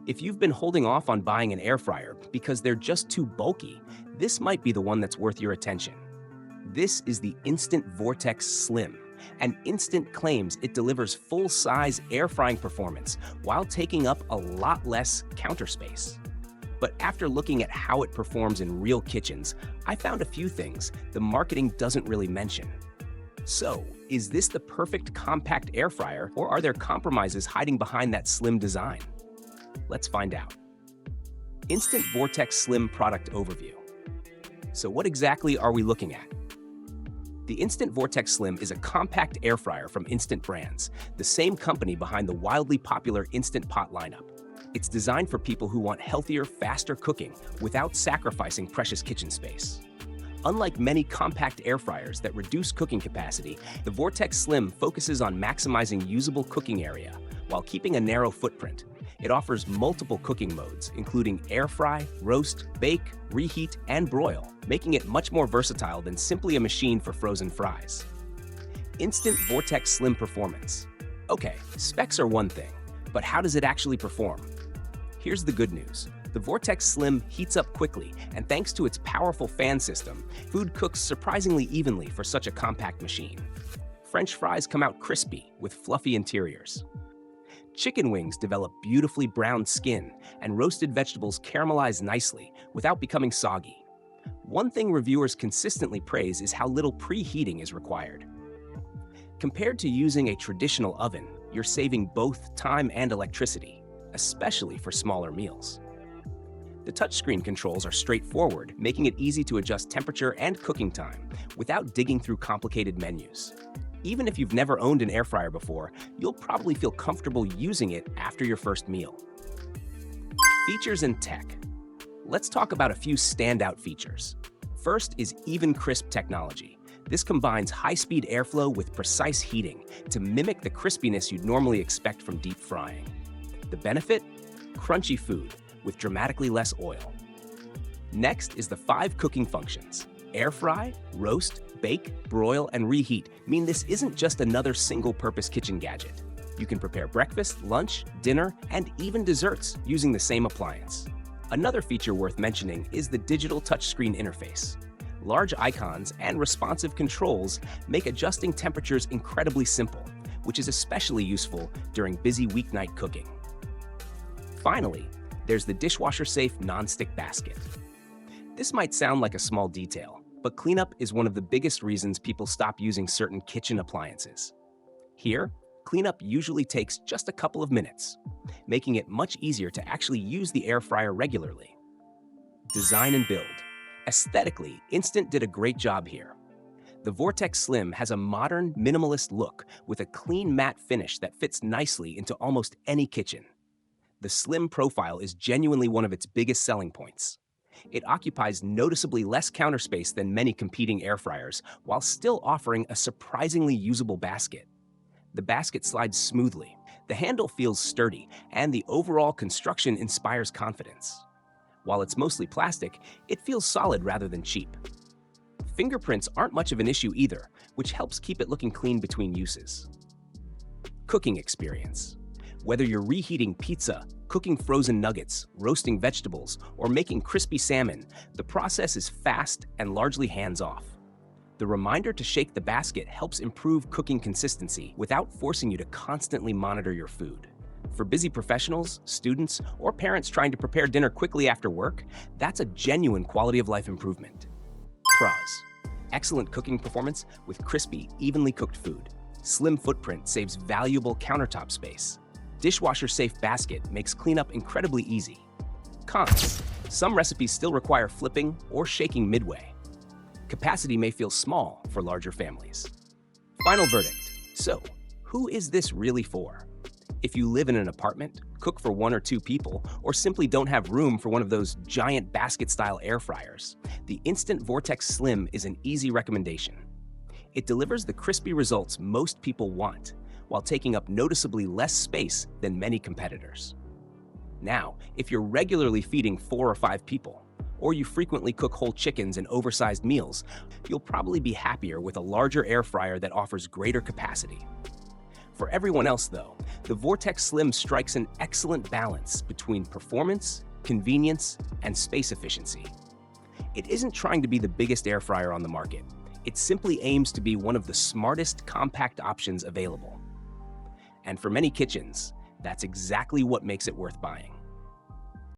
If you've been holding off on buying an air fryer because they're just too bulky, this might be the one that's worth your attention. This is the Instant Vortex Slim, and Instant claims it delivers full-size air frying performance while taking up a lot less counter space. But after looking at how it performs in real kitchens, I found a few things the marketing doesn't really mention. So, is this the perfect compact air fryer, or are there compromises hiding behind that slim design? Let's find out. Instant Vortex Slim product overview. So what exactly are we looking at? The Instant Vortex Slim is a compact air fryer from Instant Brands, the same company behind the wildly popular Instant Pot lineup. It's designed for people who want healthier, faster cooking without sacrificing precious kitchen space. Unlike many compact air fryers that reduce cooking capacity, the Vortex Slim focuses on maximizing usable cooking area while keeping a narrow footprint. It offers multiple cooking modes, including air fry, roast, bake, reheat, and broil, making it much more versatile than simply a machine for frozen fries. Instant Vortex Slim performance. Okay, specs are one thing, but how does it actually perform? Here's the good news. The Vortex Slim heats up quickly, and thanks to its powerful fan system, food cooks surprisingly evenly for such a compact machine. French fries come out crispy with fluffy interiors. Chicken wings develop beautifully browned skin, and roasted vegetables caramelize nicely without becoming soggy. One thing reviewers consistently praise is how little preheating is required. Compared to using a traditional oven, you're saving both time and electricity, especially for smaller meals. The touchscreen controls are straightforward, making it easy to adjust temperature and cooking time without digging through complicated menus. Even if you've never owned an air fryer before, you'll probably feel comfortable using it after your first meal. Features and tech. Let's talk about a few standout features. First is EvenCrisp technology. This combines high-speed airflow with precise heating to mimic the crispiness you'd normally expect from deep frying. The benefit? Crunchy food with dramatically less oil. Next is the 5 cooking functions. Air fry, roast, bake, broil, and reheat mean this isn't just another single-purpose kitchen gadget. You can prepare breakfast, lunch, dinner, and even desserts using the same appliance. Another feature worth mentioning is the digital touchscreen interface. Large icons and responsive controls make adjusting temperatures incredibly simple, which is especially useful during busy weeknight cooking. Finally, there's the dishwasher-safe non-stick basket. This might sound like a small detail, but cleanup is one of the biggest reasons people stop using certain kitchen appliances. Here, cleanup usually takes just a couple of minutes, making it much easier to actually use the air fryer regularly. Design and build. Aesthetically, Instant did a great job here. The Vortex Slim has a modern, minimalist look with a clean matte finish that fits nicely into almost any kitchen. The slim profile is genuinely one of its biggest selling points. It occupies noticeably less counter space than many competing air fryers, while still offering a surprisingly usable basket. The basket slides smoothly, the handle feels sturdy, and the overall construction inspires confidence. While it's mostly plastic, it feels solid rather than cheap. Fingerprints aren't much of an issue either, which helps keep it looking clean between uses. Cooking experience. Whether you're reheating pizza, cooking frozen nuggets, roasting vegetables, or making crispy salmon, the process is fast and largely hands-off. The reminder to shake the basket helps improve cooking consistency without forcing you to constantly monitor your food. For busy professionals, students, or parents trying to prepare dinner quickly after work, that's a genuine quality of life improvement. Pros. Excellent cooking performance with crispy, evenly cooked food. Slim footprint saves valuable countertop space. Dishwasher-safe basket makes cleanup incredibly easy. Cons. Some recipes still require flipping or shaking midway. Capacity may feel small for larger families. Final verdict. So, who is this really for? If you live in an apartment, cook for 1 or 2 people, or simply don't have room for one of those giant basket-style air fryers, the Instant Vortex Slim is an easy recommendation. It delivers the crispy results most people want, while taking up noticeably less space than many competitors. Now, if you're regularly feeding 4 or 5 people, or you frequently cook whole chickens and oversized meals, you'll probably be happier with a larger air fryer that offers greater capacity. For everyone else, though, the Vortex Slim strikes an excellent balance between performance, convenience, and space efficiency. It isn't trying to be the biggest air fryer on the market. It simply aims to be one of the smartest compact options available. And for many kitchens, that's exactly what makes it worth buying.